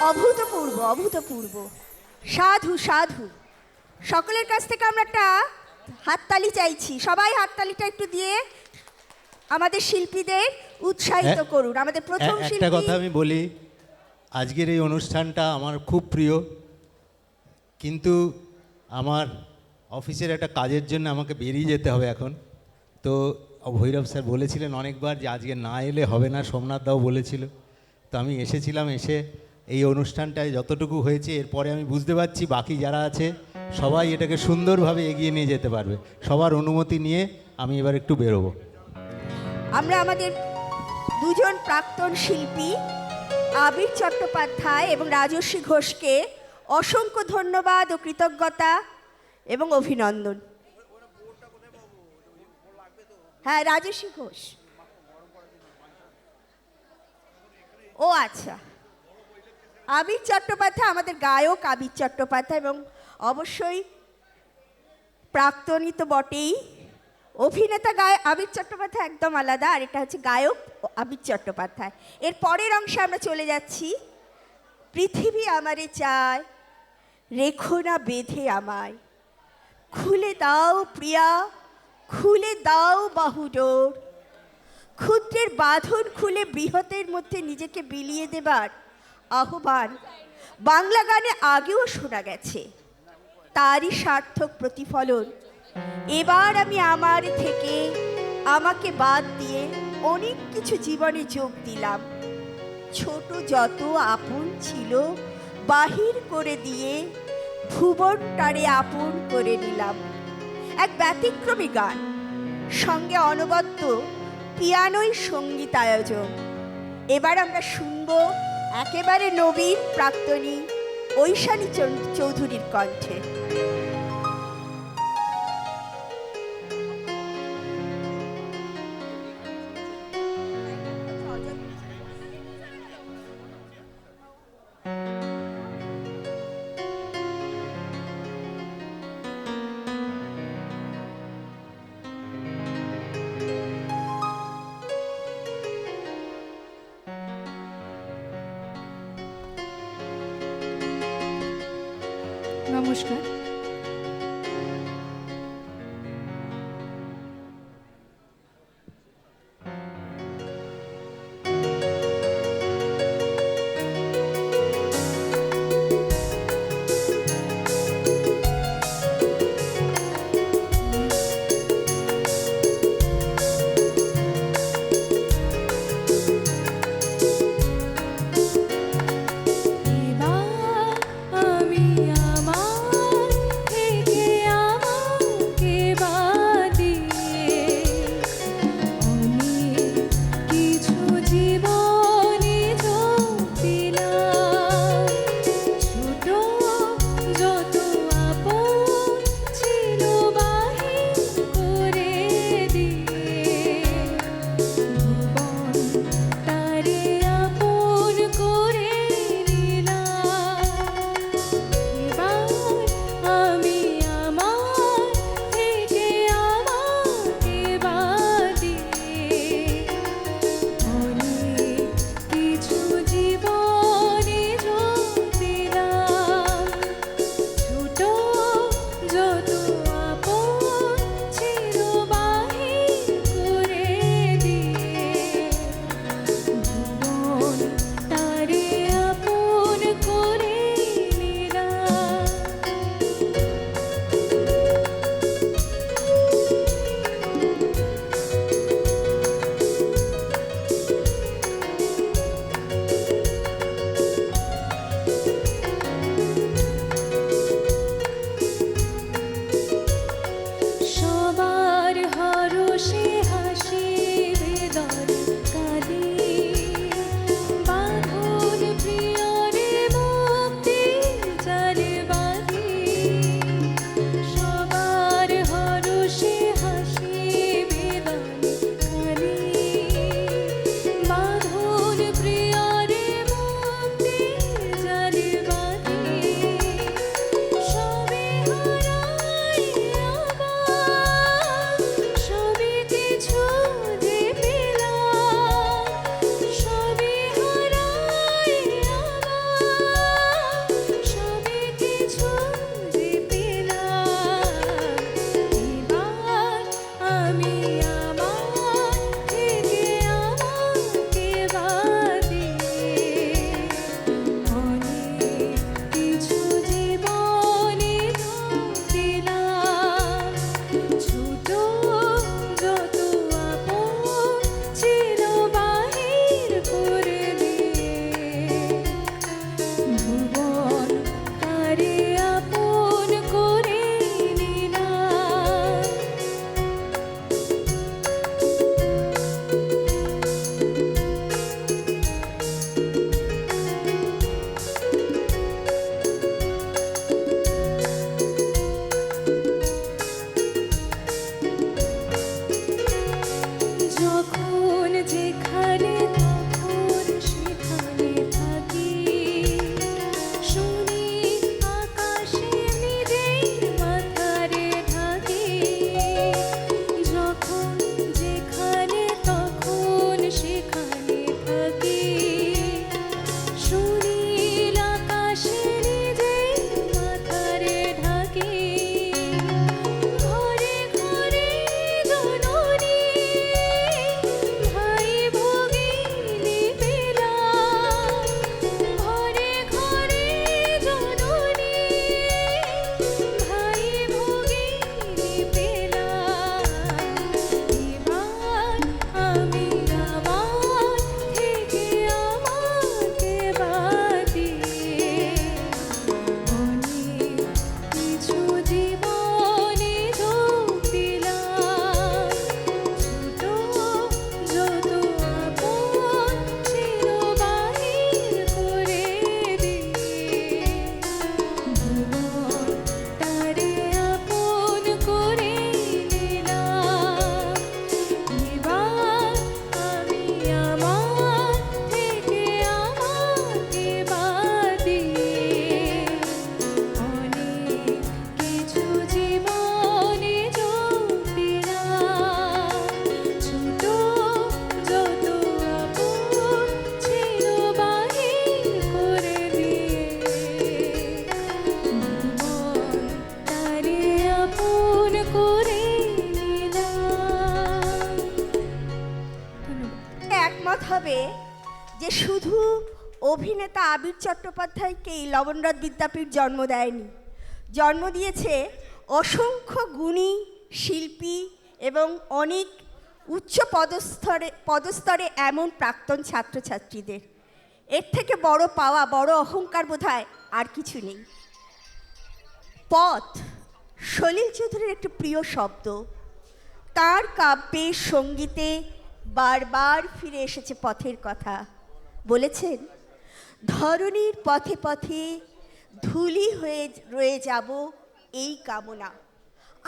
অভূতপূর্ব অভূতপূর্ব। সাধু সাধু। সকলের কাছ থেকে আমরা একটা হাততালি চাইছি, সবাই হাততালিটা একটু দিয়ে আমাদের শিল্পীদের উৎসাহিত করুন। আমাদের প্রথম একটা শিল্পী। কথা আমি বলি, আজকের এই অনুষ্ঠানটা আমার খুব প্রিয়, কিন্তু আমার অফিসের একটা কাজের জন্য আমাকে বেরিয়ে যেতে হবে এখন। তো ভৈরব স্যার বলেছিলেন অনেকবার যে আজকে না এলে হবে না, সোমনাথ দাও বলেছিল। তো আমি এসেছিলাম, এসে এই অনুষ্ঠানটায় যতটুকু হয়েছে এরপরে আমি বুঝতে পারছি বাকি যারা আছে সবাই এটাকে সুন্দরভাবে এগিয়ে নিয়ে যেতে পারবে। সবার অনুমতি নিয়ে আমি এবার একটু বেরোবো। আমরা আমাদের দুজন প্রাক্তন শিল্পী আবির চট্টোপাধ্যায় এবং রাজস্বী ঘোষকে অসংখ্য ধন্যবাদ ও কৃতজ্ঞতা এবং অভিনন্দন। হ্যাঁ, রাজস্বী ঘোষ। ও আচ্ছা, আবির চট্টোপাধ্যায় আমাদের গায়ক আবির চট্টোপাধ্যায়, এবং অবশ্যই প্রাক্তনী তো বটেই, অভিনেতা গায়ক আবির চট্টোপাধ্যায় একদম আলাদা, আর এটা হচ্ছে গায়ক আবির চট্টোপাধ্যায়। এর পরের অংশে আমরা চলে যাচ্ছি। পৃথিবী আমারে চায়, রেখো না বেঁধে আমায়, খুলে দাও প্রিয়া, খুলে দাও বাহুডোর, ক্ষুদ্রের বাঁধন খুলে বৃহতের মধ্যে নিজেকে বিলিয়ে দেবার আহ্বান বাংলা গানে আগেও শোনা গেছে। তারই সার্থক প্রতিফলন এবার আমি আমার থেকে আমাকে বাদ দিয়ে অনেক কিছু জীবনে যোগ দিলাম। ছোট যত আপন ছিল বাহির করে দিয়ে ভুবনটারে আপন করে নিলাম। এক ব্যতিক্রমী গান, সঙ্গে অনবদ্য পিয়ানোই সঙ্গীতায়োজন। এবার আমরা শুনব একেবারে নবীন প্রাক্তনী ঐশানী চৌধুরীর কণ্ঠে। নমস্কার। এবার আমি আমার যেখানে তখন সেখানে থাকি, শুনি আকাশে নিজেই মাথারে ঢাকি। যখন যেখানে তখন সেখানে থাকি, শুনি আকাশে নিজেই মাথারে ঢাকি। ঘরে ঘরে জননী ভাই ভগিনী পেলাম, ঘরে ঘরে জননী ভাই ভগিনী পেলাম। এবার আমি আমার থেকে আমাকে বাদ দিয়ে অনেক কিছু জীবনে যোগ দিলাম। ছোট যত আপন ছিল বাহির করে দিয়ে, জীবনটারে আপন করে নিলাম। এবার আমি আমার থেকে আমাকে বাদ দিয়ে অনেক কিছু জীবনে যোগ দিলাম। ছোট যত আপন ছিল বাহির করে দিয়ে, জীবনটারে আপন করে নিলাম। ধন্যবাদ। একমত হবে যে শুধু অভিনেতা আবির চট্টোপাধ্যায়কেই লবণরাজ বিদ্যাপীঠ জন্ম দেয়নি, জন্ম দিয়েছে অসংখ্য গুণী শিল্পী এবং অনেক উচ্চ পদস্তরে এমন প্রাক্তন ছাত্রছাত্রীদের। এর থেকে বড় পাওয়া, বড় অহংকার বোধহয় আর কিছু নেই। পথ সলিল চৌধুরীর একটি প্রিয় শব্দ। তার কাব্যে সঙ্গীতে বারবার ফিরে এসেছে পথের কথা। বলেছেন, ধরণীর পথে পথে ধুলি হয়ে রয়ে যাব এই কামনা,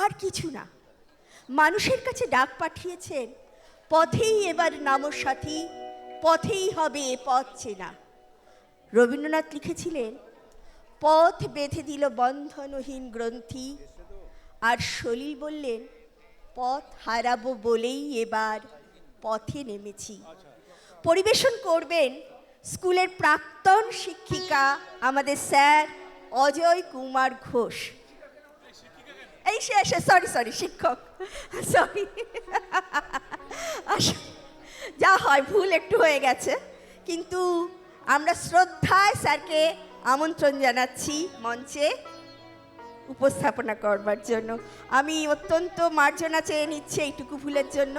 আর কিছু না। মানুষের কাছে ডাক পাঠিয়েছেন, পথেই এবার নামো সাথী, পথেই হবে এ পথ চেনা। রবীন্দ্রনাথ লিখেছিলেন, পথ বেঁধে দিল বন্ধনহীন গ্রন্থি। আর সলিল বললেন, পথ হারাবো বলেই এবার পথে নেমেছি। পরিবেশন করবেন স্কুলের প্রাক্তন শিক্ষিকা আমাদের স্যার অজয় কুমার ঘোষ। এই সরি শিক্ষক, সরি, যা হয় ভুল একটু হয়ে গেছে, কিন্তু আমরা শ্রদ্ধায় স্যারকে আমন্ত্রণ জানাচ্ছি মঞ্চে উপস্থাপনা করবার জন্য। আমি অত্যন্ত মার্জনা চেয়ে নিচ্ছি এইটুকু ভুলের জন্য।